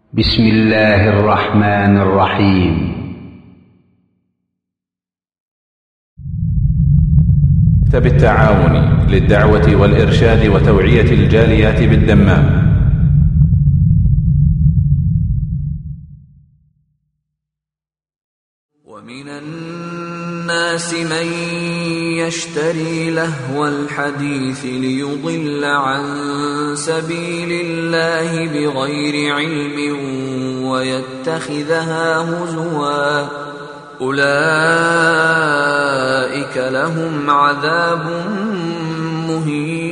بسم الله الرحمن الرحيم. مكتب التعاون للدعوة والإرشاد وتوعية الجاليات بالدمام. ومن الناس من يشتري لهو الحديث ليضل عن سبيل الله بغير علم ويتخذها هزوا أولئك لهم عذاب مهين.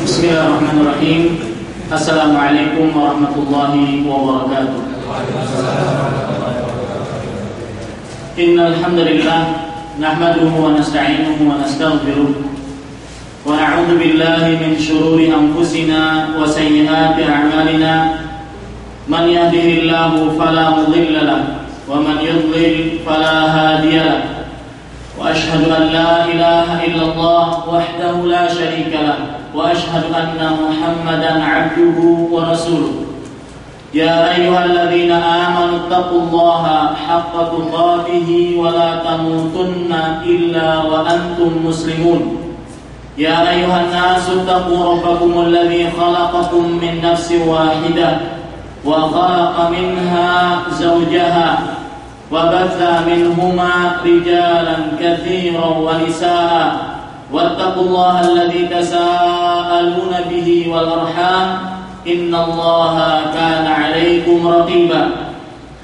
Bismillahirrahmanirrahim. Assalamualaikum warahmatullahi wabarakatuh. Innal hamdalillah nahmaduhu wa nasta'inuhu wa nastaghfiruh wa na'udzu billahi min shururi anfusina wa sayyiati a'malina. Man yahdihillahu fala mudilla lahu wa man yudlil fala hadiya lahu. وأشهد أن لا إله إلا الله وحده لا شريك له وأشهد أن محمدا عبده ورسوله. يا أيها الذين آمنوا اتقوا الله حق تقاته ولا تموتن إلا وأنتم مسلمون. يا أيها الناس اتقوا ربكم الذي خلقكم من نفس واحدة وخلق منها زوجها وبث منهما رجالا كثيرا ونساء واتقوا الله الذي تساءلون به والأرحام إن الله كان عليكم رقيبا.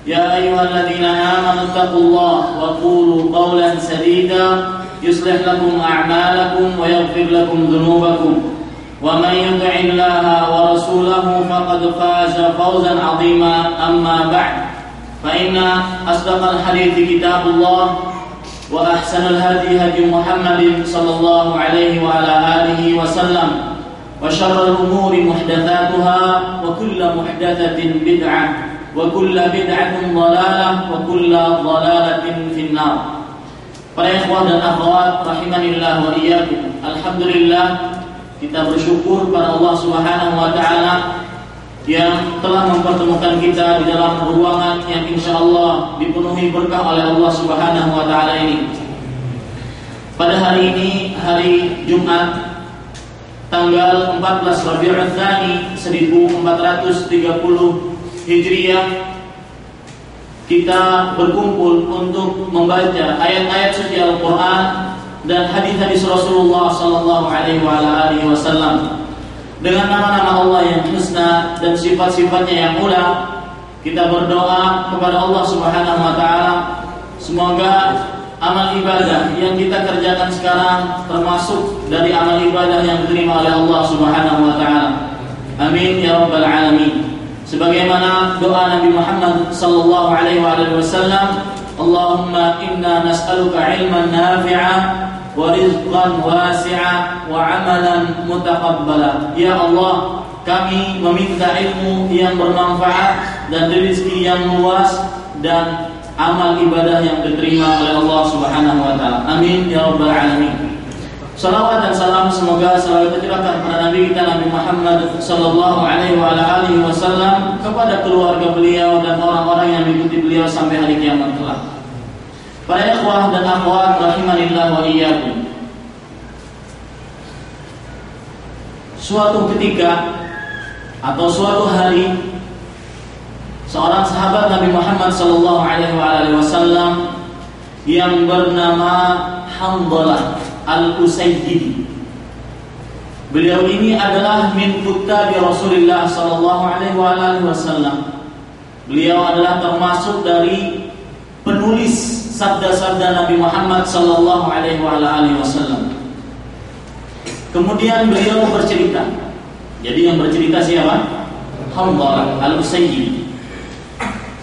يا أيها الذين آمنوا اتقوا الله وقولوا قولا سديدا يصلح لكم أعمالكم ويغفر لكم ذنوبكم ومن يطع الله ورسوله فقد فاز فوزا عظيما. أما بعد فإن أصدق الحديث كتاب الله وأحسن الهدي هدي محمد صلى الله عليه وعلى آله وسلم وشر الأمور محدثاتها وكل محدثة بدعة وكل بدعة ضلالة وكل ضلالة في النار. Para ikhwah dan akhwat rahimanillah wa iyyakum. Alhamdulillah, kita bersyukur pada Allah Subhanahu wa taala yang telah mempertemukan kita di dalam ruangan yang insyaallah dipenuhi berkah oleh Allah Subhanahu wa taala ini. Pada hari ini, hari Jumat, tanggal 14 Rabiul Tsani 1430 Hijriah, kita berkumpul untuk membaca ayat-ayat suci Al-Qur'an dan hadis-hadis Rasulullah sallallahu alaihi wasallam. Dengan nama-nama Allah yang husna dan sifat-sifatnya yang mulia, kita berdoa kepada Allah Subhanahu wa taala semoga amal ibadah yang kita kerjakan sekarang termasuk dari amal ibadah yang diterima oleh Allah Subhanahu wa taala. Amin ya rabbal alamin. Sebagaimana doa Nabi Muhammad sallallahu alaihi wasallam, Allahumma inna nas'aluka ilman nafi'a wa rizqan wasi'a wa amalan mutaqabbala. Ya Allah, kami meminta ilmu yang bermanfaat dan rezeki yang luas dan amal ibadah yang diterima oleh Allah Subhanahu wa taala. Amin ya rabbal alamin. Salawat dan salam semoga selalu tercurahkan kepada Nabi kita Nabi Muhammad sallallahu alaihi wasallam, kepada keluarga beliau dan orang-orang yang mengikuti beliau sampai hari kiamat kelak. Para ikhwah dan akhwat rahimanillah wa iyyakum. Suatu ketika atau suatu hari, seorang sahabat Nabi Muhammad sallallahu alaihi wasallam yang bernama Hanzalah Al-Usayyidi. Beliau ini adalah min kuttabi Rasulullah sallallahu alaihi wasallam. Beliau adalah termasuk dari penulis sabda-sabda Nabi Muhammad sallallahu alaihi wasallam. Kemudian beliau bercerita. Jadi yang bercerita siapa? Hanzalah Al-Usayyidi.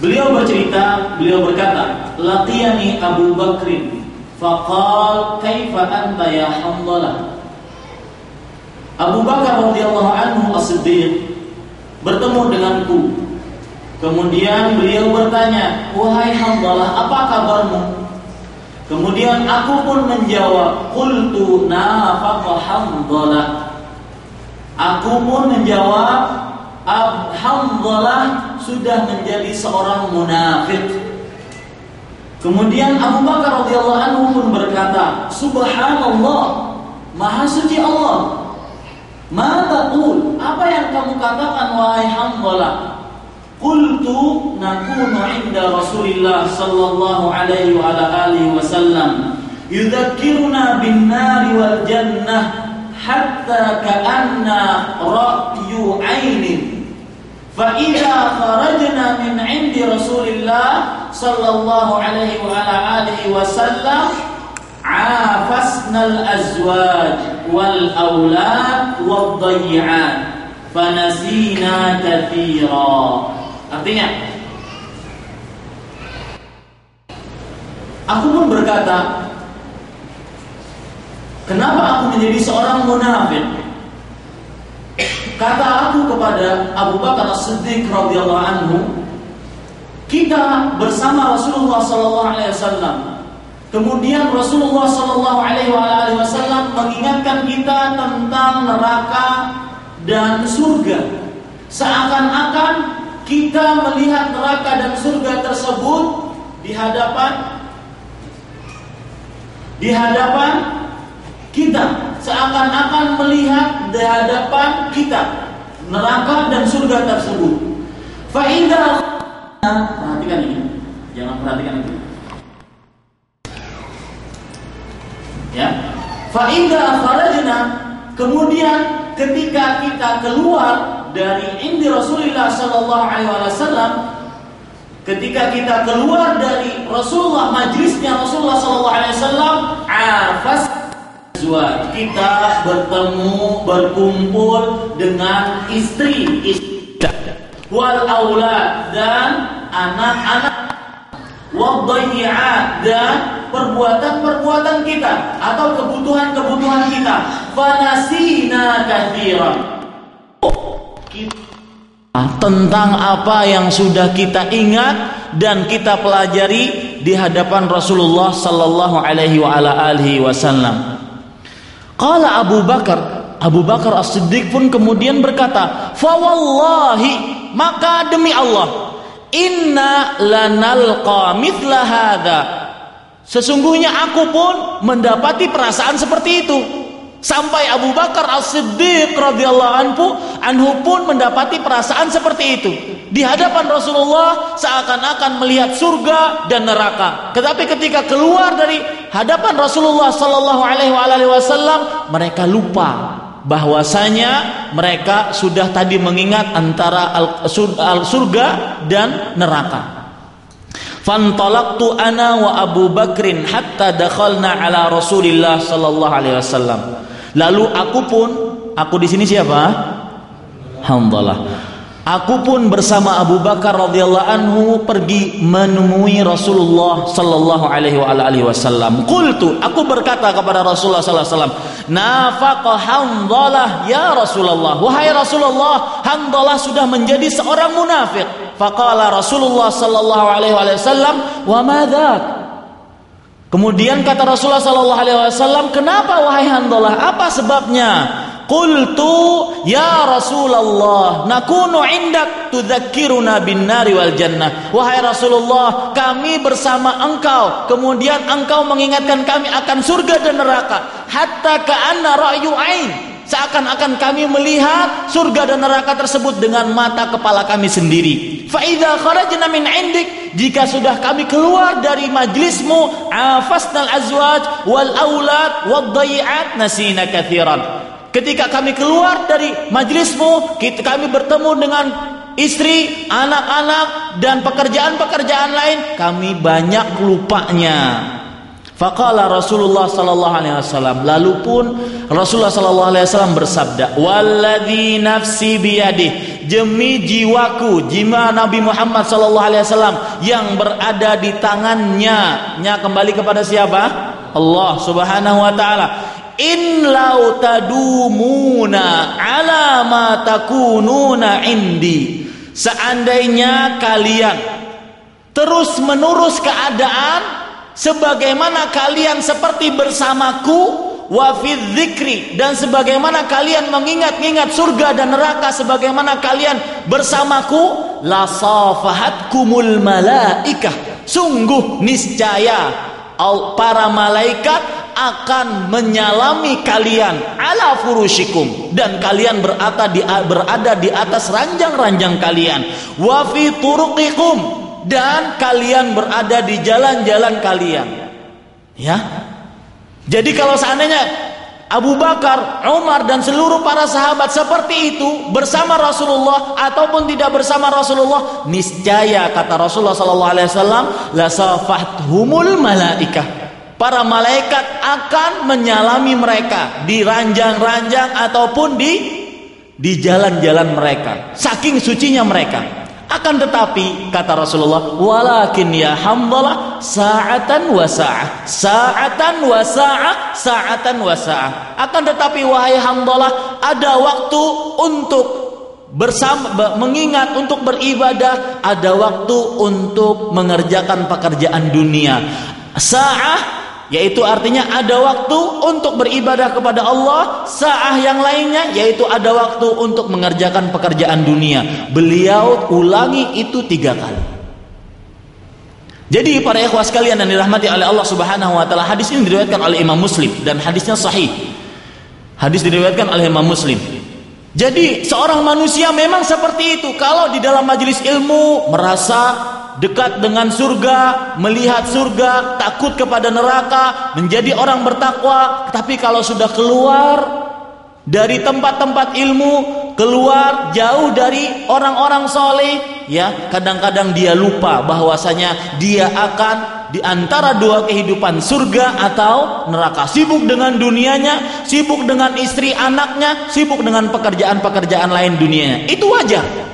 Beliau bercerita, beliau berkata, laqiyani Abu Bakrin faqal kaifa anta ya Hanzalah. Abu Bakar radhiyallahu anhu As-Siddiq bertemu denganku. Kemudian beliau bertanya, "Wahai Hanzalah, apa kabarmu?" Kemudian aku pun menjawab, "Qultu nafaqa Hanzalah." Aku pun menjawab, Hanzalah sudah menjadi seorang munafik. Kemudian Abu Bakar radhiyallahu anhu pun berkata, "Subhanallah, Maha suci Allah. Ma taqul? Apa yang kamu katakan wahai Hanzalah?" Qultu nakunu 'inda Rasulillah sallallahu alaihi wa ala alihi wasallam yudzakkiruna bin nari wal jannah hatta ka'anna ra'yu 'ainin. Fa idza kharajna min 'indi Rasulillah sallallahu alaihi wa ala alihi wasallam 'afasnal azwaj wal aulad wad dhay'at fanasina katsira. Artinya, aku pun berkata, kenapa aku menjadi seorang munafik? Kata aku kepada Abu Bakar As-Siddiq radhiyallahu anhu, kita bersama Rasulullah sallallahu alaihi wasallam. Kemudian Rasulullah sallallahu alaihi wasallam mengingatkan kita tentang neraka dan surga. Seakan-akan kita melihat neraka dan surga tersebut di hadapan kita, seakan-akan melihat di hadapan kita neraka dan surga tersebut. Faidah, perhatikan ini, jangan perhatikan itu. Ya, faidah kharajna, kemudian ketika kita keluar dari indi Rasulullah sallallahu alaihi wasallam, ketika kita keluar dari Rasulullah, majlisnya Rasulullah sallallahu alaihi wasallam, afas azwaj, kita bertemu, berkumpul dengan istri wal aulad, dan anak-anak, wadhayyi'at, dan perbuatan-perbuatan kita atau kebutuhan-kebutuhan kita. Fanasina katsiran, tentang apa yang sudah kita ingat dan kita pelajari di hadapan Rasulullah sallallahu alaihi wa ala alihi wasallam. Qala Abu Bakar As-Siddiq pun kemudian berkata, "Fa wallahi, maka demi Allah, inna lanalqa mithla hadza." Sesungguhnya aku pun mendapati perasaan seperti itu. Sampai Abu Bakar As-Siddiq radhiyallahu anhu pun mendapati perasaan seperti itu. Di hadapan Rasulullah seakan-akan melihat surga dan neraka. Tetapi ketika keluar dari hadapan Rasulullah sallallahu alaihi wasallam, mereka lupa bahwasanya mereka sudah tadi mengingat antara surga dan neraka. Fantalaqtu ana wa Abu Bakrin hatta dakhalna ala Rasulillah sallallahu alaihi wasallam. Lalu aku di sini siapa? Hanzalah. Aku pun bersama Abu Bakar radhiyallahu anhu pergi menemui Rasulullah sallallahu alaihi wasallam. Qultu, aku berkata kepada Rasulullah sallallahu alaihi wasallam, "Nafaqa Hanzalah ya Rasulullah." Wahai Rasulullah, Hanzalah sudah menjadi seorang munafik. Faqala Rasulullah sallallahu alaihi wasallam, "Wa madzak?" Kemudian kata Rasulullah sallallahu alaihi wasallam, "Kenapa wahai Hanzalah? Apa sebabnya?" Qultu ya Rasulullah, nakunu indak tudzakkiruna bin nari wal jannah. Wahai Rasulullah, kami bersama engkau, kemudian engkau mengingatkan kami akan surga dan neraka. Hatta ka'anna ra'yu ain, seakan-akan kami melihat surga dan neraka tersebut dengan mata kepala kami sendiri. Fa idza kharajna min indik, jika sudah kami keluar dari majlismu, afasnal azwaj wal aulad wad dhay'at nasina katsiran. Ketika kami keluar dari majlismu, kami bertemu dengan istri, anak-anak, dan pekerjaan-pekerjaan lain, kami banyak lupanya. Faqala Rasulullah sallallahu alaihi wasallam, lalu pun Rasulullah sallallahu alaihi wasallam bersabda, "Walladzi nafsi biyadihi, demi jiwaku, jiwa Nabi Muhammad sallallahu alaihi wasallam yang berada di tangannya." Nya kembali kepada siapa? Allah Subhanahu wa taala. in lau tadumuna ala ma takununa indi, seandainya kalian terus menerus keadaan sebagaimana kalian seperti bersamaku, wa fi dzikri, dan sebagaimana kalian mengingat-ingat surga dan neraka sebagaimana kalian bersamaku, la safahatkumul malaikah, sungguh niscaya para malaikat akan menyalami kalian ala furushikum, dan kalian berada di atas ranjang-ranjang kalian, wa fi turuqikum, dan kalian berada di jalan-jalan kalian. Ya. Jadi kalau seandainya Abu Bakar, Umar dan seluruh para sahabat seperti itu bersama Rasulullah ataupun tidak bersama Rasulullah, niscaya kata Rasulullah sallallahu alaihi wasallam, la safathumul malaikah, para malaikat akan menyalami mereka di ranjang-ranjang ataupun di jalan-jalan mereka, saking sucinya mereka. Akan tetapi kata Rasulullah, walakin ya Hamdalah sa'atan wa sa'ah, sa'atan wa sa'ah, sa'atan wa sa'ah. Akan tetapi wahai Hamdalah, ada waktu untuk bersama, mengingat, untuk beribadah, ada waktu untuk mengerjakan pekerjaan dunia. Sa'ah yaitu artinya ada waktu untuk beribadah kepada Allah, sa'ah yang lainnya yaitu ada waktu untuk mengerjakan pekerjaan dunia. Beliau ulangi itu 3 kali. Jadi para ikhwah sekalian yang dirahmati oleh Allah Subhanahu wa taala, hadis ini diriwayatkan oleh Imam Muslim dan hadisnya sahih. Hadis diriwayatkan oleh Imam Muslim. Jadi seorang manusia memang seperti itu, kalau di dalam majelis ilmu merasa dekat dengan surga, melihat surga, takut kepada neraka, menjadi orang bertakwa. Tapi kalau sudah keluar dari tempat-tempat ilmu, keluar jauh dari orang-orang soleh, ya kadang-kadang dia lupa bahwasanya dia akan di antara 2 kehidupan, surga atau neraka. Sibuk dengan dunianya, sibuk dengan istri anaknya, sibuk dengan pekerjaan-pekerjaan lain dunianya. Itu wajar.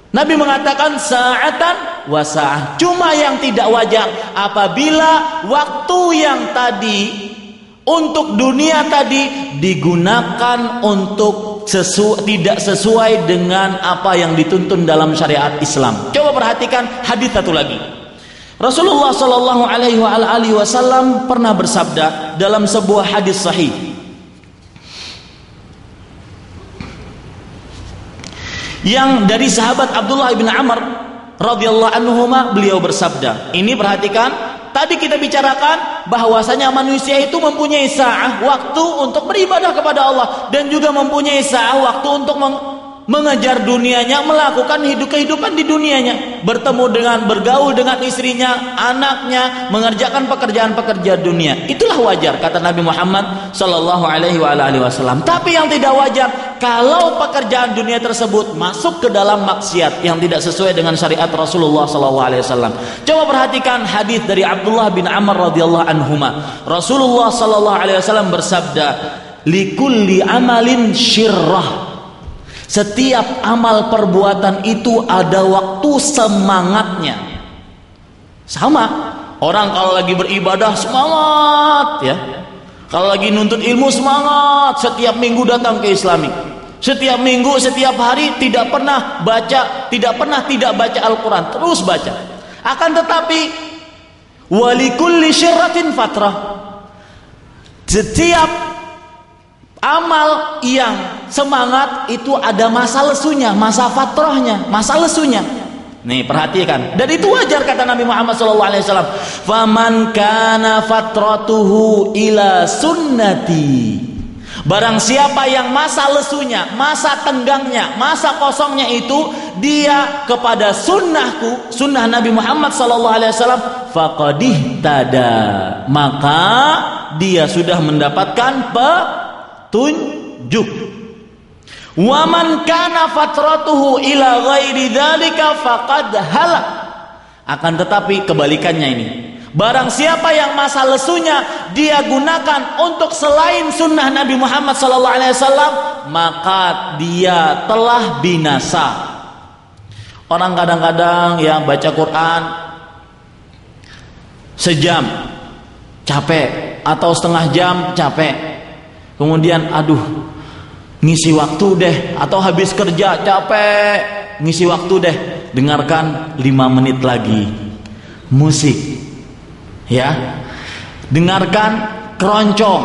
Nabi mengatakan sa'atan wa sa'ah. Cuma yang tidak wajar apabila waktu yang tadi untuk dunia tadi digunakan untuk tidak sesuai dengan apa yang dituntun dalam syariat Islam. Coba perhatikan hadis satu lagi. Rasulullah sallallahu alaihi wasallam pernah bersabda dalam sebuah hadis sahih. Yang dari sahabat Abdullah bin Amr radhiyallahu anhuma, beliau bersabda, ini perhatikan, tadi kita bicarakan bahwasanya manusia itu mempunyai sa'ah waktu untuk beribadah kepada Allah, dan juga mempunyai sa'ah waktu untuk mengejar dunianya, melakukan kehidupan di dunianya, bergaul dengan istrinya, anaknya, mengerjakan pekerjaan-pekerjaan dunia. Itulah wajar kata Nabi Muhammad sallallahu alaihi wasallam. Tapi yang tidak wajar kalau pekerjaan dunia tersebut masuk ke dalam maksiat yang tidak sesuai dengan syariat Rasulullah sallallahu alaihi wasallam. Coba perhatikan hadis dari Abdullah bin Amr radhiyallahu anhuma. Rasulullah sallallahu alaihi wasallam bersabda, likulli amalin syirrah. Setiap amal perbuatan itu ada waktu semangatnya. Sama, orang kalau lagi beribadah semangat ya. Kalau lagi nuntut ilmu semangat, setiap minggu datang ke Islami. Setiap minggu, setiap hari tidak pernah tidak baca Al-Quran, terus baca. Akan tetapi walikulli syirratin fatrah. Setiap amal yang semangat itu ada masa lesunya, masa fatrahnya, masa lesunya. Nih perhatikan. Dan itu wajar kata Nabi Muhammad SAW. Faman kana fatratuhu ila sunnati. Barang siapa yang masa lesunya, masa tenggangnya, masa kosongnya itu dia kepada sunnahku, sunnah Nabi Muhammad SAW, faqadih tada, maka dia sudah mendapatkan tunjuk. Waman kana fatratuhu ila ghairi dzalika faqad halak. Akan tetapi kebalikannya ini, barang siapa yang masa lesunya dia gunakan untuk selain sunnah Nabi Muhammad SAW, maka dia telah binasa. Orang kadang-kadang yang baca Quran sejam capek, atau setengah jam capek. Kemudian aduh, ngisi waktu deh, atau habis kerja capek, ngisi waktu deh, dengarkan 5 menit lagi musik. Ya. Dengarkan keroncong,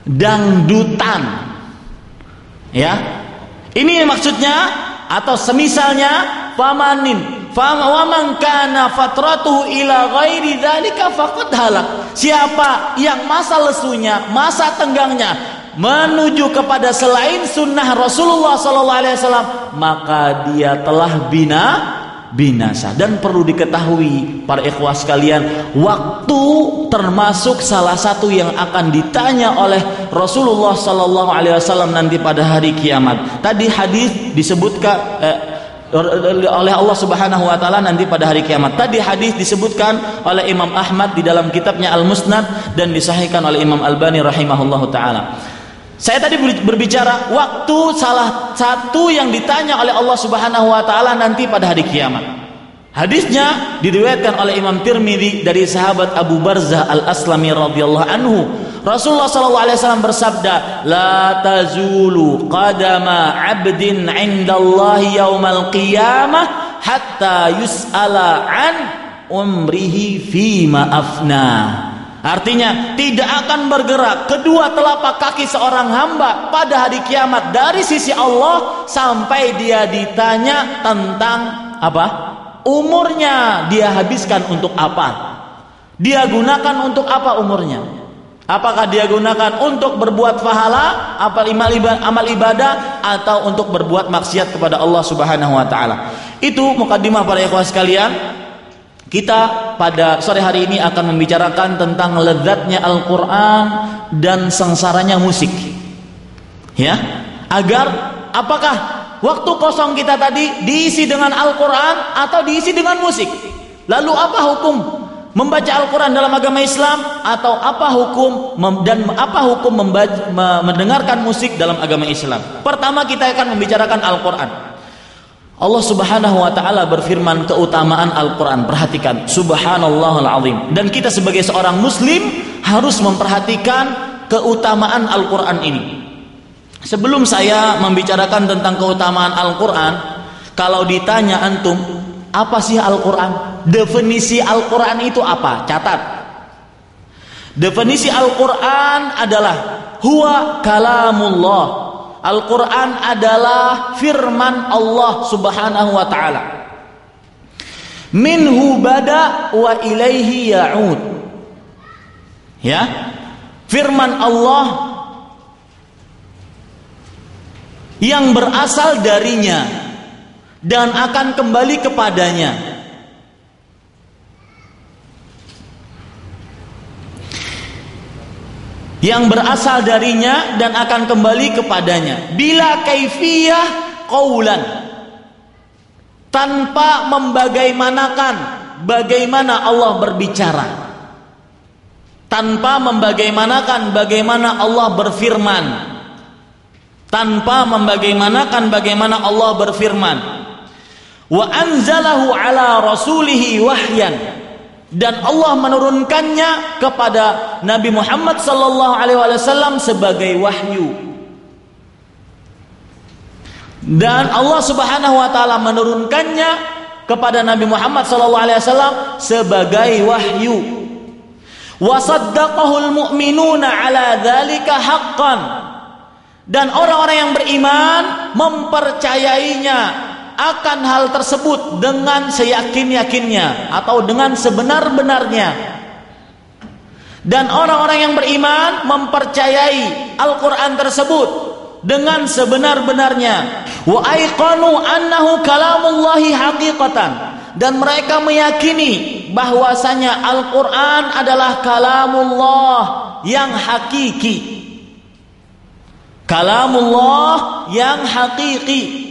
dangdutan. Ya. Ini maksudnya atau semisalnya waman kana fatratuhu ila ghairi dzalika faqad halak. Siapa yang masa lesunya, masa tenggangnya menuju kepada selain sunnah Rasulullah SAW, maka dia telah binasa. Dan perlu diketahui para ikhwah sekalian, waktu termasuk salah satu yang akan ditanya oleh Rasulullah SAW nanti pada hari kiamat. Tadi hadis disebutkan oleh Allah Subhanahu wa taala nanti pada hari kiamat. Tadi hadis disebutkan oleh Imam Ahmad di dalam kitabnya Al-Musnad dan disahihkan oleh Imam Albani rahimahullahu taala. Saya tadi berbicara waktu salah satu yang ditanya oleh Allah Subhanahu wa taala nanti pada hari kiamat. Hadisnya diriwayatkan oleh Imam Tirmidzi dari sahabat Abu Barzah Al-Aslami radhiyallahu anhu. Rasulullah SAW bersabda, "La tazulu qadama 'abdin 'indallahi yaumal qiyamah hatta yus'ala 'an umrihi fima afna." Artinya tidak akan bergerak kedua telapak kaki seorang hamba pada hari kiamat dari sisi Allah sampai dia ditanya tentang apa? Umurnya dia habiskan untuk apa? Dia gunakan untuk apa umurnya? Apakah dia gunakan untuk berbuat pahala, amal ibadah, atau untuk berbuat maksiat kepada Allah Subhanahu wa taala? Itu mukadimah para ikhwah sekalian. Kita pada sore hari ini akan membicarakan tentang lezatnya Al-Qur'an dan sengsaranya musik. Ya, agar apakah waktu kosong kita tadi diisi dengan Al-Quran atau diisi dengan musik? Lalu apa hukum membaca Al-Quran dalam agama Islam, atau apa hukum mendengarkan musik dalam agama Islam? Pertama kita akan membicarakan Al-Quran. Allah Subhanahu wa taala berfirman keutamaan Al-Quran. Perhatikan, subhanallahul azim. Dan kita sebagai seorang muslim harus memperhatikan keutamaan Al-Quran ini. Sebelum saya membicarakan tentang keutamaan Al-Quran, kalau ditanya antum, apa sih Al-Quran? Definisi Al-Quran itu apa? Catat. Definisi Al-Quran adalah huwa kalamullah. Al-Quran adalah firman Allah Subhanahu wa ta'ala. Minhu bada wa ilaihi ya'ud. Ya, firman Allah yang berasal darinya dan akan kembali kepadanya. Yang berasal darinya dan akan kembali kepadanya. Bila kaifiyah qaulan, tanpa membagaimanakan bagaimana Allah berbicara, tanpa membagaimanakan bagaimana Allah berfirman, tanpa membagaimanakan bagaimana Allah berfirman. Wa anzalahu ala rasulihi wahyan, dan Allah menurunkannya kepada Nabi Muhammad sallallahu alaihi wasallam sebagai wahyu. Dan Allah Subhanahu wa taala menurunkannya kepada Nabi Muhammad sallallahu alaihi wasallam sebagai wahyu. Wa saddaqahul mu'minuna ala dzalika haqqan, dan orang-orang yang beriman mempercayainya akan hal tersebut dengan seyakin-yakinnya atau dengan sebenar-benarnya. Dan orang-orang yang beriman mempercayai Al-Quran tersebut dengan sebenar-benarnya. Wa aiqanu annahu kalamullahi haqiqatan, dan mereka meyakini bahwasanya Al-Quran adalah kalamullah yang hakiki, kalamullah yang hakiki.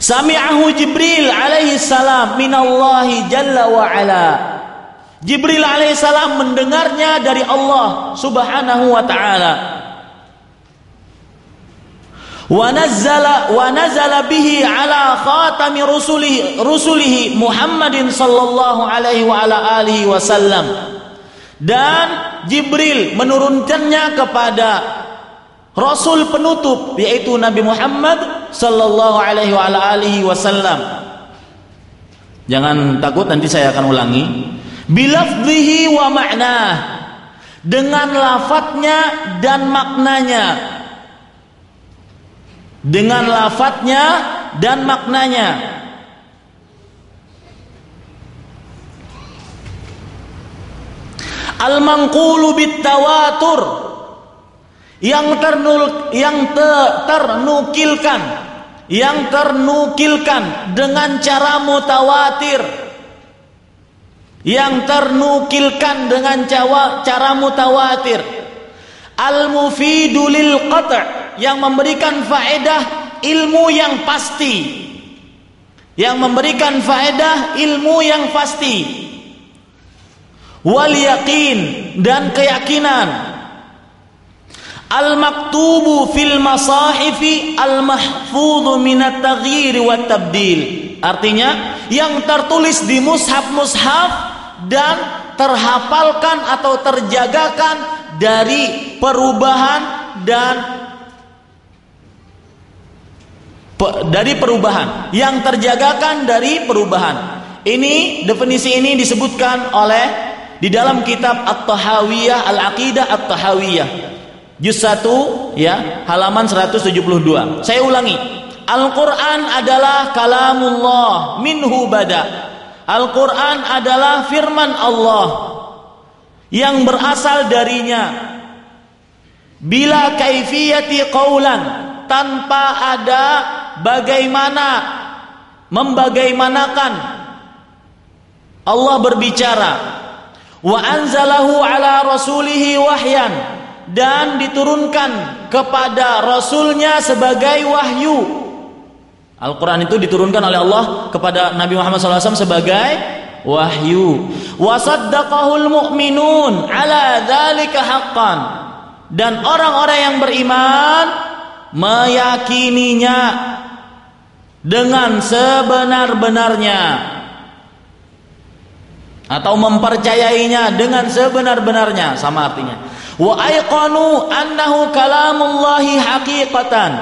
Sami'ahu Jibril alaihi salam minallahi jalla wa ala. Jibril alaihi salam mendengarnya dari Allah Subhanahu wa taala. Wa nazala bihi ala khatami rusulihi Muhammadin sallallahu alaihi wa ala alihi wasallam. dan Jibril menurunkannya kepada Rasul penutup yaitu Nabi Muhammad sallallahu alaihi wasallam. Jangan takut, nanti saya akan ulangi. Bilafdhihi wa ma'nah, dengan lafadznya dan maknanya. Dengan lafadznya dan maknanya. Al-manqulu bit-tawatur, yang ternukilkan dengan cara mutawatir. Yang ternukilkan dengan cara mutawatir. Al-mufidu lil qat', yang memberikan faedah ilmu yang pasti. Yang memberikan faedah ilmu yang pasti. Wal yaqin, dan keyakinan. Al-maktubu fil masahifi al-mahfudhu minat taghyir wa tabdil. Artinya yang tertulis di mushaf-mushaf dan terhafalkan atau terjagakan dari perubahan dan yang terjagakan dari perubahan. Ini definisi ini disebutkan oleh di dalam kitab At-Tahawiyah, Al-Aqidah At-Tahawiyah, juz 1 ya, halaman 172. Saya ulangi. Al-Qur'an adalah kalamullah minhu bada. Al-Qur'an adalah firman Allah yang berasal darinya. Bila kaifiyati qaulan, tanpa ada membagaimanakan Allah berbicara. Wa anzalahu ala rasulihi wahyan, dan diturunkan kepada rasulnya sebagai wahyu. Al-Quran itu diturunkan oleh Allah kepada Nabi Muhammad SAW sebagai wahyu. Wa saddaqahul mu'minun ala dzalika haqqan, dan orang-orang yang beriman meyakininya dengan sebenar-benarnya, atau mempercayainya dengan sebenar-benarnya, sama artinya. Wa aiqanu annahu kalamullahi haqiqatan,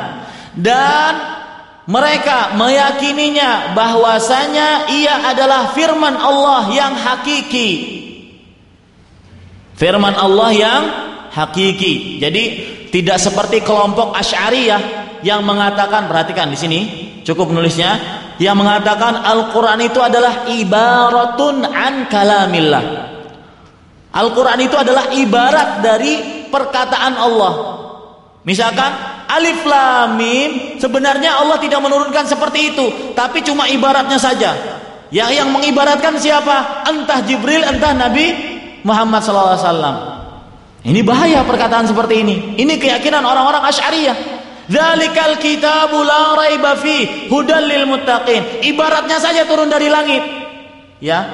dan mereka meyakininya bahwasanya ia adalah firman Allah yang hakiki. Firman Allah yang hakiki. Jadi tidak seperti kelompok Asy'ariyah yang mengatakan, perhatikan di sini, cukup menulisnya, yang mengatakan Al-Quran itu adalah ibaratun an kalamillah. Al-Quran itu adalah ibarat dari perkataan Allah. Misalkan Alif Lam Mim, sebenarnya Allah tidak menurunkan seperti itu, tapi cuma ibaratnya saja. Yang mengibaratkan siapa? Entah Jibril, entah Nabi Muhammad SAW. Ini bahaya perkataan seperti ini. Ini keyakinan orang-orang Asy'ariyah. Dzalikal kitabu la raiba fi hudal lil muttaqin. Ibaratnya saja turun dari langit. Ya.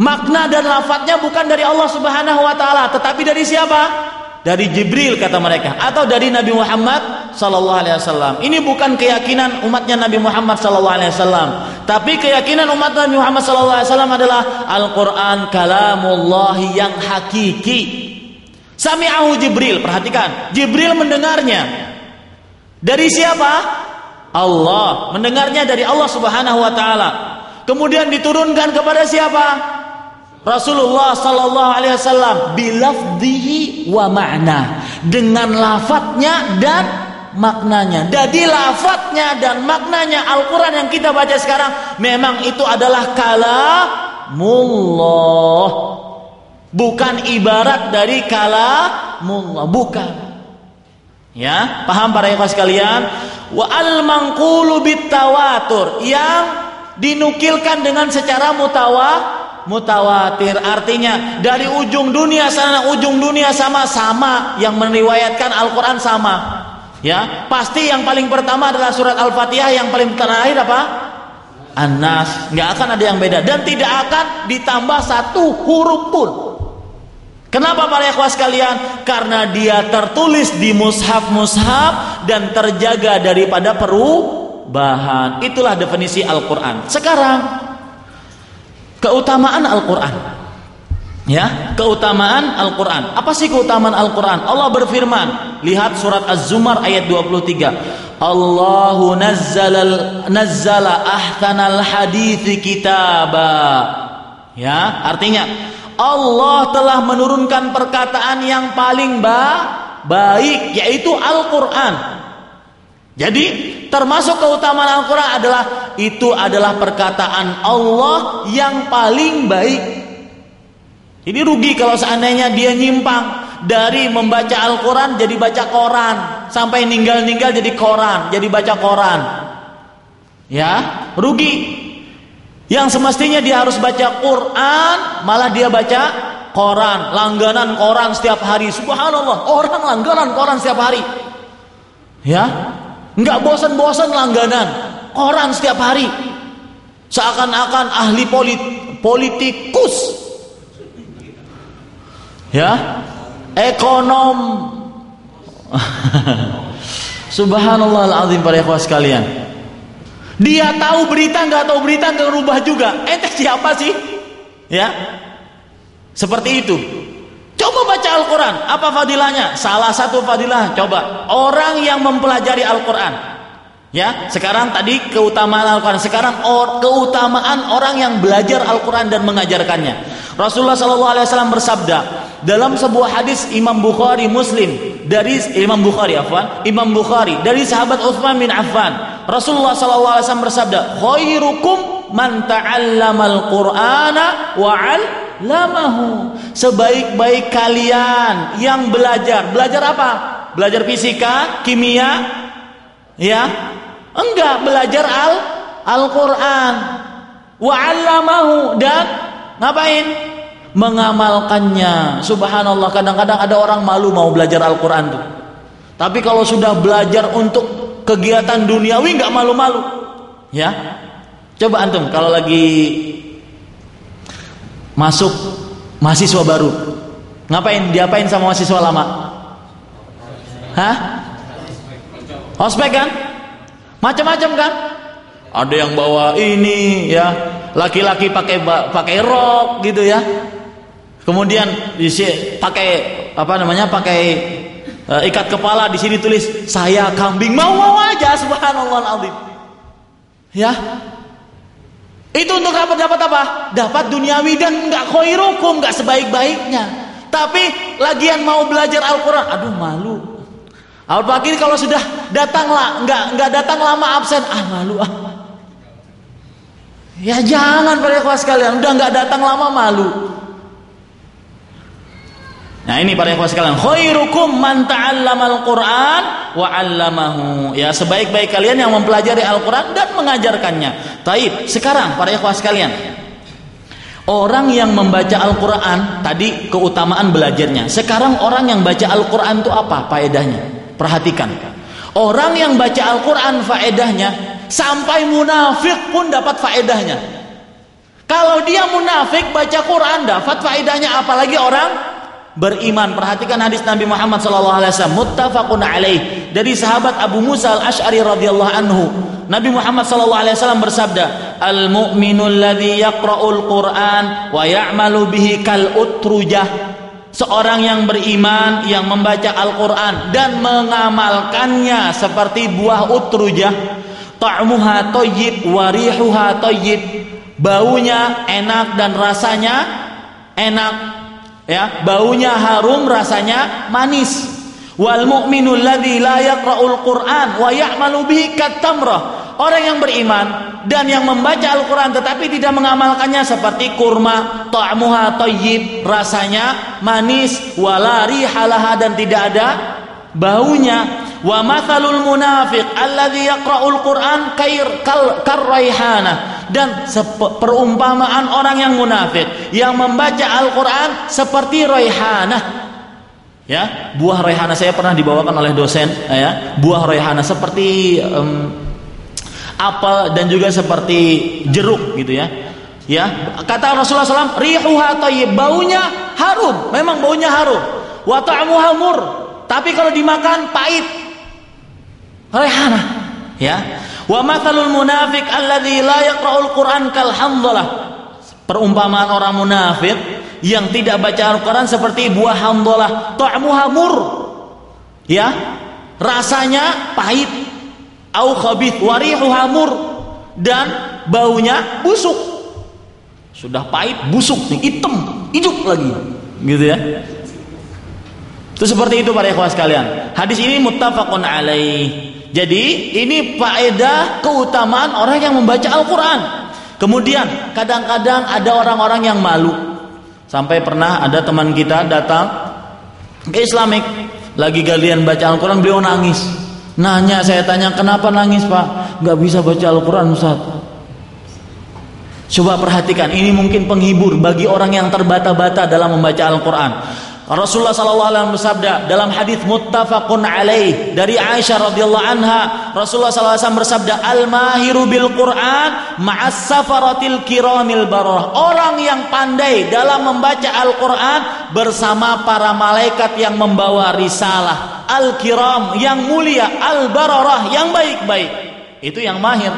Makna dan lafadznya bukan dari Allah Subhanahu wa taala, tetapi dari siapa? Dari Jibril kata mereka, atau dari Nabi Muhammad sallallahu alaihi wasallam. Ini bukan keyakinan umatnya Nabi Muhammad sallallahu alaihi wasallam, tapi keyakinan umat Nabi Muhammad sallallahu alaihi wasallam adalah Al-Qur'an kalamullah yang hakiki. Sami'ahu Jibril, perhatikan, Jibril mendengarnya. Dari siapa? Allah, mendengarnya dari Allah Subhanahu wa taala. Kemudian diturunkan kepada siapa? Rasulullah sallallahu alaihi wasallam bilafdhihi wa ma'na, dengan lafadznya dan maknanya. Jadi lafadznya dan maknanya Al-Qur'an yang kita baca sekarang memang itu adalah kalamullah, bukan ibarat dari kalamullah, bukan. Ya, paham para ikhwan sekalian? Wa al-manqulu bit-tawatur, yang dinukilkan dengan secara mutawatir, artinya dari ujung dunia sana ujung dunia sama yang meriwayatkan Al-Qur'an sama. Ya, pasti yang paling pertama adalah surat Al-Fatihah, yang paling terakhir apa? An-Nas. Enggak akan ada yang beda dan tidak akan ditambah satu huruf pun. Kenapa para ikhwah sekalian? Karena dia tertulis di mushaf-mushaf dan terjaga daripada perubahan. Itulah definisi Al-Qur'an. Sekarang keutamaan Al-Qur'an. Ya, keutamaan Al-Quran. Apa sih keutamaan Al-Quran? Allah berfirman, lihat surat Az-Zumar ayat 23. Allahu nazzala ahsanal hadithi kitaba. Ya, artinya Allah telah menurunkan perkataan yang paling baik, yaitu Al-Quran. Jadi termasuk keutamaan Al-Quran adalah perkataan Allah yang paling baik. Ini rugi kalau seandainya dia nyimpang dari membaca Al-Quran jadi baca koran, sampai ninggal jadi koran, jadi baca koran. Ya, rugi. Yang semestinya dia harus baca Quran, malah dia baca koran, langganan koran setiap hari. Subhanallah, orang langganan koran setiap hari. Ya, nggak bosan-bosan langganan koran setiap hari. Seakan-akan ahli politikus. Ya, ekonom. Subhanallah al-azim, para ikhwah sekalian. Dia tahu berita, nggak tahu berita, nggak rubah juga. Ente siapa sih? Ya, seperti itu. Coba baca Al-Quran, apa fadilahnya? Salah satu fadilah, coba orang yang mempelajari Al-Quran. Ya, sekarang tadi keutamaan Al-Quran, sekarang keutamaan orang yang belajar Al-Quran dan mengajarkannya. Rasulullah SAW bersabda dalam sebuah hadis Imam Bukhari dari sahabat Utsman bin Affan. Rasulullah SAW bersabda, khairukum man ta'allamal Qur'ana wa 'allamahu. Sebaik-baik kalian yang belajar apa? Belajar fisika, kimia? Ya? Enggak, belajar Al-Quran. Wa 'allamahu, dan ngapain? Mengamalkannya. Subhanallah, kadang-kadang ada orang malu mau belajar Al-Quran tuh. Tapi kalau sudah belajar untuk kegiatan duniawi nggak malu-malu. Ya, coba antum kalau lagi masuk mahasiswa baru, diapain sama mahasiswa lama? Hah? Ospek kan? Macam-macam kan? Ada yang bawa ini ya, laki-laki pakai rok gitu ya. Kemudian pakai pakai ikat kepala, di sini tulis saya kambing, mau aja. Subhanallah alazim. Ya. Itu untuk dapat apa? Dapat duniawi dan enggak khairukum, enggak sebaik-baiknya. Tapi lagian mau belajar Al-Qur'an, aduh malu. Apalagi kalau sudah datang lah, enggak datang lama absen, malu . Ya jangan para ikhwah sekalian, udah enggak datang lama malu. Nah ini para ikhwah sekalian, khairukum man ta'allamal Qur'an wa 'allamahu. Ya, sebaik-baik kalian yang mempelajari Al-Qur'an dan mengajarkannya. Taib, sekarang para ikhwah sekalian, orang yang membaca Al-Qur'an tadi keutamaan belajarnya. Sekarang orang yang baca Al-Qur'an itu apa faedahnya? Perhatikan. Orang yang baca Al-Qur'an faedahnya sampai munafik pun dapat faedahnya. Kalau dia munafik baca Qur'an dapat faedahnya, apalagi orang beriman. Perhatikan hadis Nabi Muhammad SAW, muttafaqun alaih, dari sahabat Abu Musa al-Ash'ari radhiyallahu anhu. Nabi Muhammad SAW bersabda, al-mu'minul ladzi yaqra'ul Qur'an wa ya'malu bihi kal utrujah. Seorang yang beriman yang membaca Al-Quran dan mengamalkannya seperti buah utrujah. Ta'muha thayyib wa rihuha thayyib. Baunya enak dan rasanya enak. Ya, baunya harum, rasanya manis. Wal mu'minul ladzi la yaqra'ul Qur'an wa ya'malu bihi kat-tamrah. Orang yang beriman dan yang membaca Al-Quran tetapi tidak mengamalkannya seperti kurma, ta'muha thayyib, rasanya manis, wala rihalaha, dan tidak ada baunya. Wa mathalul munafiq alladzi yaqra'ul Qur'an karraihana. Dan perumpamaan orang yang munafik yang membaca Al-Quran seperti raihanah. Ya, buah raihanah, saya pernah dibawakan oleh dosen ya, buah raihanah seperti apel dan juga seperti jeruk gitu ya. Ya, kata Rasulullah SAW, rihuha thayyib, baunya harum, memang baunya harum. Wa ta'muha mur, tapi kalau dimakan pahit. Raihanah, ya. Wa mathalul munafiq alladzi la yaqra'ul Qur'an kal hamdalah. Perumpamaan orang munafik yang tidak baca Al-Quran seperti buah hamdalah, ta'muha mur, ya, rasanya pahit, au khabith wa rihuha mur, dan baunya busuk. Sudah pahit, busuk nih, hitam, hidup lagi, gitu ya. Itu seperti itu para ikhwah sekalian. Hadis ini muttafaqun alaih. Jadi ini faedah keutamaan orang yang membaca Al-Quran. Kemudian kadang-kadang ada orang-orang yang malu. Sampai pernah ada teman kita datang ke Islamik, lagi galian baca Al-Quran, beliau nangis. Nanya, saya tanya, kenapa nangis Pak? Gak bisa baca Al-Quran Ustaz. Coba perhatikan, ini mungkin penghibur bagi orang yang terbata-bata dalam membaca Al-Quran. Rasulullah SAW bersabda dalam hadis muttafaqun alaih dari Aisyah radhiyallahu anha, Rasulullah SAW bersabda, al-mahiru bil Quran ma'as safaratil kiramil bararah. Orang yang pandai dalam membaca Al-Quran bersama para malaikat yang membawa risalah, al-kiram yang mulia, al-bararah yang baik-baik. Itu yang mahir.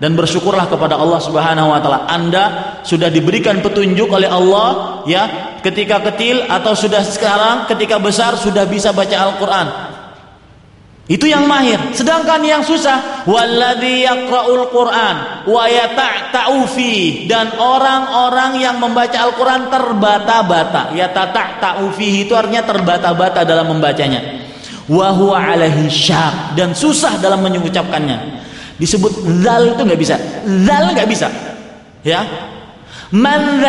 Dan bersyukurlah kepada Allah Subhanahu wa taala, Anda sudah diberikan petunjuk oleh Allah, ya, ketika kecil atau sudah sekarang ketika besar sudah bisa baca Al-Qur'an. Itu yang mahir. Sedangkan yang susah, walladzi yaqra'ul Qur'an wa yata'ta'u fi, dan orang-orang yang membaca Al-Qur'an terbata-bata. Yata'ta'u fi itu artinya terbata-bata dalam membacanya. Wa huwa 'alaihi syaq, dan susah dalam mengucapkannya. Disebut zal itu nggak bisa, zal nggak bisa, ya. Man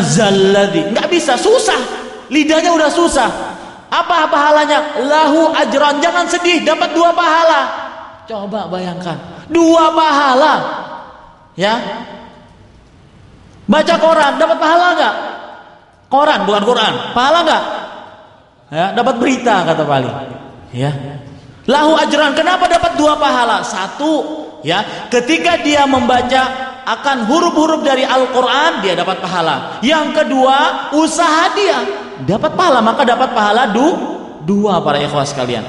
zalladhi nggak bisa, susah, lidahnya udah susah. Apa pahalanya? Lahu ajran, jangan sedih, dapat 2 pahala. Coba bayangkan, 2 pahala, ya. Baca Quran dapat pahala nggak? Quran bukan Quran, pahala nggak? Ya, dapat berita kata paling, ya. Lahu ajran, kenapa dapat 2 pahala? 1, ya, ketika dia membaca akan huruf-huruf dari Al-Quran, dia dapat pahala. Yang kedua, usaha dia dapat pahala, maka dapat pahala 2 para ikhwah sekalian.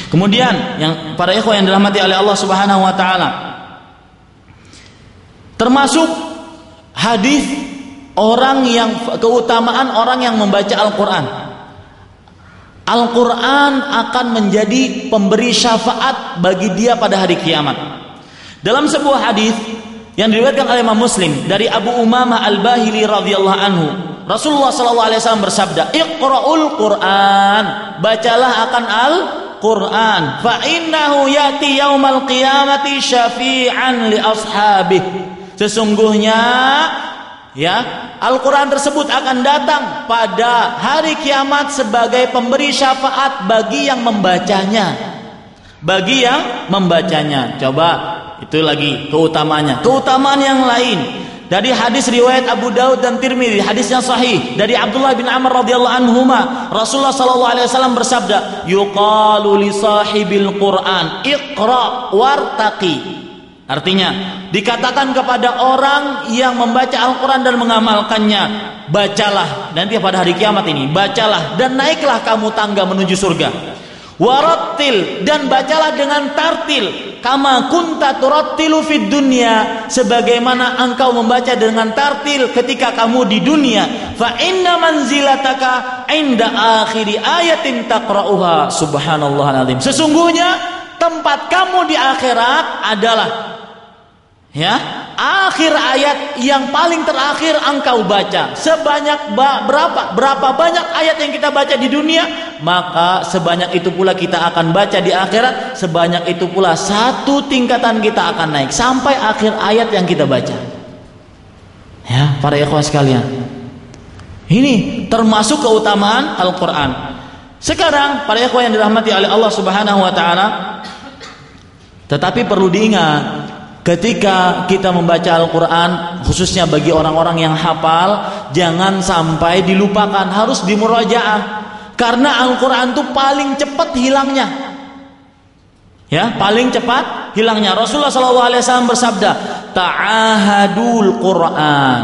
Kemudian yang para ikhwah yang dirahmati oleh Allah Subhanahu wa taala, termasuk hadis orang yang keutamaan orang yang membaca Al-Quran. Al-Quran akan menjadi pemberi syafaat bagi dia pada hari kiamat. Dalam sebuah hadis yang diriwayatkan oleh Imam Muslim dari Abu Umamah Al-Bahili radhiyallahu anhu, Rasulullah sallallahu alaihi wasallam bersabda, "Iqra'ul Qur'an", bacalah akan Al-Qur'an, "fa innahu ya'ti yaumal qiyamati syafi'an li ashabihi", sesungguhnya, ya, Al-Quran tersebut akan datang pada hari kiamat sebagai pemberi syafaat bagi yang membacanya. Bagi yang membacanya. Coba, itu lagi keutamanya. Keutamaan yang lain dari hadis riwayat Abu Daud dan Tirmidzi, hadis yang sahih dari Abdullah bin Amr radhiyallahu anhuma, Rasulullah sallallahu alaihi wasallam bersabda, "Yuqalu li sahibil Qur'an, iqra wartaqi." Artinya, dikatakan kepada orang yang membaca Al-Quran dan mengamalkannya, bacalah, nanti pada hari kiamat ini, bacalah dan naiklah kamu tangga menuju surga. Warattil, dan bacalah dengan tartil, kama kunta turattilu fid dunya, sebagaimana engkau membaca dengan tartil ketika kamu di dunia. Fa inna manzilataka inda akhiri ayatin taqra'uha, subhanallahal azim. Sesungguhnya tempat kamu di akhirat adalah, ya, akhir ayat yang paling terakhir engkau baca. Sebanyak berapa banyak ayat yang kita baca di dunia, maka sebanyak itu pula kita akan baca di akhirat. Sebanyak itu pula 1 tingkatan kita akan naik sampai akhir ayat yang kita baca. Ya, para ikhwah sekalian, ini termasuk keutamaan Al-Quran. Sekarang para ikhwah yang dirahmati oleh Allah Subhanahu wa taala, tetapi perlu diingat, ketika kita membaca Al-Quran, khususnya bagi orang-orang yang hafal, jangan sampai dilupakan, harus dimurajaah. Karena Al-Quran itu paling cepat hilangnya, ya, paling cepat hilangnya. Rasulullah SAW bersabda, "Ta'ahadul Quran",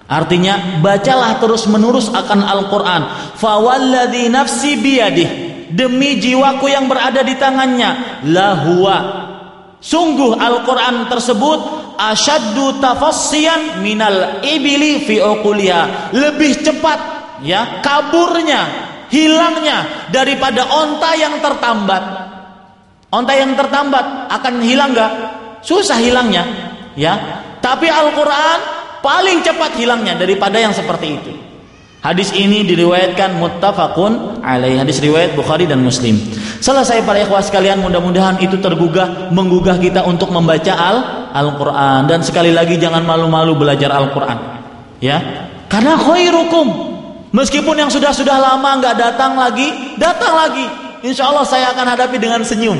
artinya bacalah terus-menerus akan Al-Quran. "Fawalladzi nafsi biyadih", demi jiwaku yang berada di tangannya, "lahuwa", sungguh Al-Quran tersebut asyaddu tafassiyan minal ibili fi uquliha. Lebih cepat ya kaburnya, hilangnya daripada onta yang tertambat. Onta yang tertambat akan hilang enggak? Susah hilangnya, ya. Tapi Al-Qur'an paling cepat hilangnya daripada yang seperti itu. Hadis ini diriwayatkan muttafaqun alaih. Hadis riwayat Bukhari dan Muslim. Selesai para ikhwah sekalian, mudah-mudahan itu menggugah kita untuk membaca Al-Qur'an. Dan sekali lagi jangan malu-malu belajar Al-Qur'an. Ya. Karena khairukum, meskipun yang sudah lama enggak datang lagi, insya Allah saya akan hadapi dengan senyum.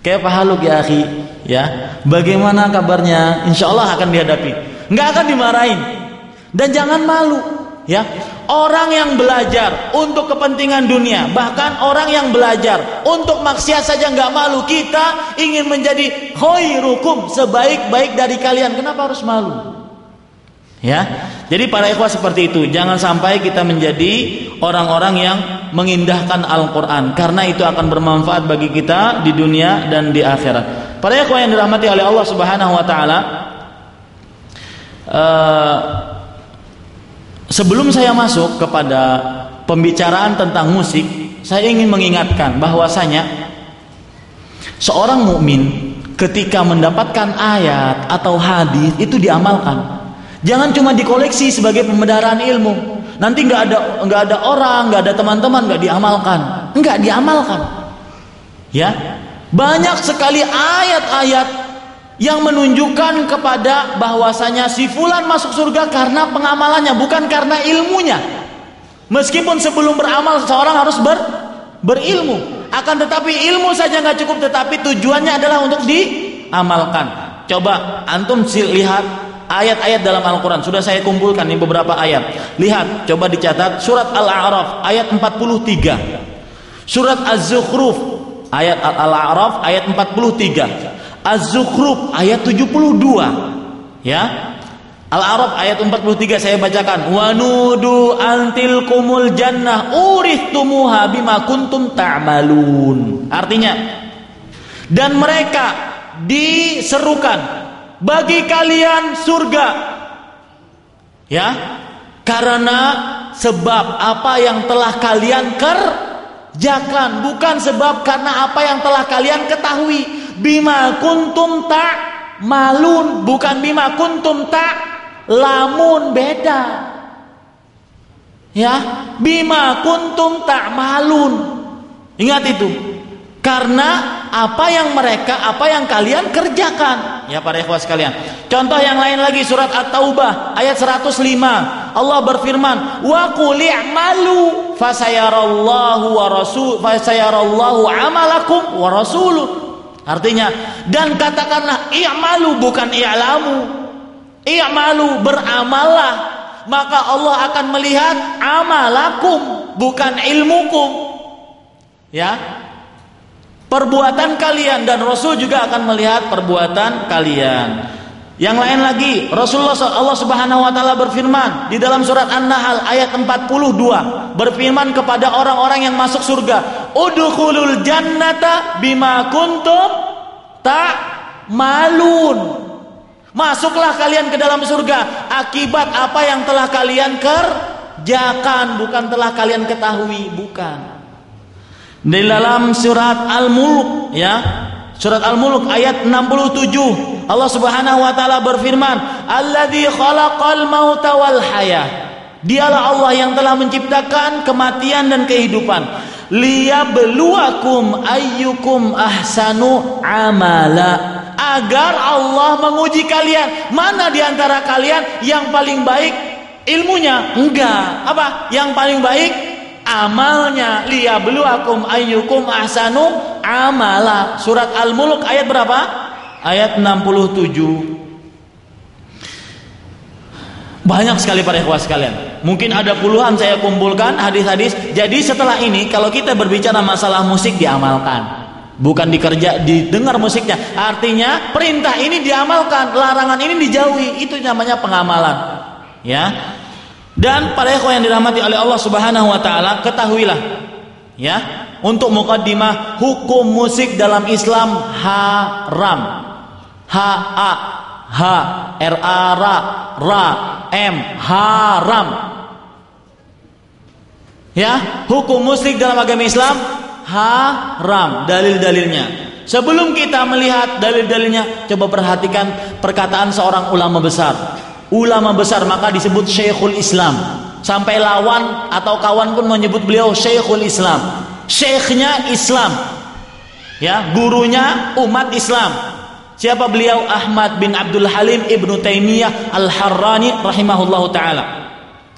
Kayak Pak Haluk ya akhi, ya. Bagaimana kabarnya? Insya Allah akan dihadapi. Enggak akan dimarahin. Dan jangan malu, ya. Orang yang belajar untuk kepentingan dunia, bahkan orang yang belajar untuk maksiat saja enggak malu. Kita ingin menjadi khairukum, sebaik-baik dari kalian. Kenapa harus malu? Ya, jadi para ikhwah seperti itu. Jangan sampai kita menjadi orang-orang yang mengindahkan Al-Quran, karena itu akan bermanfaat bagi kita di dunia dan di akhirat. Para ikhwah yang dirahmati oleh Allah Subhanahu Wa Taala, sebelum saya masuk kepada pembicaraan tentang musik, saya ingin mengingatkan bahwasanya seorang mukmin ketika mendapatkan ayat atau hadis itu diamalkan. Jangan cuma dikoleksi sebagai pembenaran ilmu. Nanti nggak ada orang, nggak ada teman-teman, nggak diamalkan. Ya, banyak sekali ayat-ayat yang menunjukkan kepada bahwasanya si fulan masuk surga karena pengamalannya, bukan karena ilmunya. Meskipun sebelum beramal seseorang harus berilmu, akan tetapi ilmu saja nggak cukup, tetapi tujuannya adalah untuk diamalkan. Coba antum lihat ayat-ayat dalam Al-Quran. Sudah saya kumpulkan ini beberapa ayat. Lihat, coba dicatat. Surat Al-A'raf ayat 43, Surat Az-Zukhruf ayat Al-A'raf ayat 43, Az-Zukhruf ayat 72. Ya, Al-A'raf ayat 43 saya bacakan. Wa nudu antilkumul jannah urithumuha bima kuntum ta'malun. Artinya, dan mereka diserukan bagi kalian surga, ya, karena sebab apa yang telah kalian kerjakan, bukan sebab karena apa yang telah kalian ketahui. Bima kuntum ta'malun, bukan bima kuntum ta'lamun, beda. Ya, bima kuntum ta'malun. Ingat itu. Karena apa yang kalian kerjakan. Ya para ikhwah sekalian. Contoh yang lain lagi, surat At-Taubah ayat 105. Allah berfirman, "Wa qul i'malu fasayarallahu amalakum wa rasuluh." Artinya, dan katakanlah i'malu, bukan i'lamu. I'malu, beramallah, maka Allah akan melihat amalakum, bukan ilmukum. Ya. Perbuatan kalian, dan Rasul juga akan melihat perbuatan kalian. Yang lain lagi, Allah Subhanahu Wa Taala berfirman di dalam surat An-Nahl ayat 42, berfirman kepada orang-orang yang masuk surga, udkhulul jannata bima kuntum ta'malun. Masuklah kalian ke dalam surga akibat apa yang telah kalian kerjakan, bukan telah kalian ketahui, bukan. Di dalam surat Al-Mulk, ya, surat Al-Mulk ayat 67, Allah Subhanahu Wa Taala berfirman, alladzi khalaqal mauta wal hayah. Dialah Allah yang telah menciptakan kematian dan kehidupan. Liyabluwakum ayyukum ahsanu amala. Agar Allah menguji kalian, mana di antara kalian yang paling baik ilmunya? Enggak. Apa? Yang paling baik amalnya. Liyabluwakum ayyukum ahsanu amala. Surat Al-Mulk ayat berapa? Ayat 67. Banyak sekali para ikhwah sekalian. Mungkin ada puluhan saya kumpulkan hadis-hadis. Jadi setelah ini kalau kita berbicara masalah musik, diamalkan, bukan didengar musiknya. Artinya perintah ini diamalkan, larangan ini dijauhi. Itu namanya pengamalan. Ya. Dan para ikhwah yang dirahmati oleh Allah Subhanahu Wa Taala, ketahuilah, ya, untuk muqaddimah, hukum musik dalam Islam haram. Ha, R-A-R-A, Ra, M, haram. Ya, hukum musyrik dalam agama Islam haram. Dalil-dalilnya. Sebelum kita melihat dalil-dalilnya, coba perhatikan perkataan seorang ulama besar. Ulama besar maka disebut Syekhul Islam. Sampai lawan atau kawan pun menyebut beliau Syekhul Islam. Syekhnya Islam. Ya, gurunya umat Islam. Siapa beliau? Ahmad bin Abdul Halim Ibnu Taimiyah Al-Harrani rahimahullahu taala.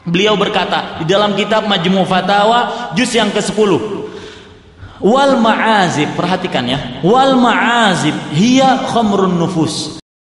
Beliau berkata di dalam kitab Majmu' Fatawa juz yang ke-10, wal ma'azib, perhatikan ya, wal ma'azib hiya khamrun nufus.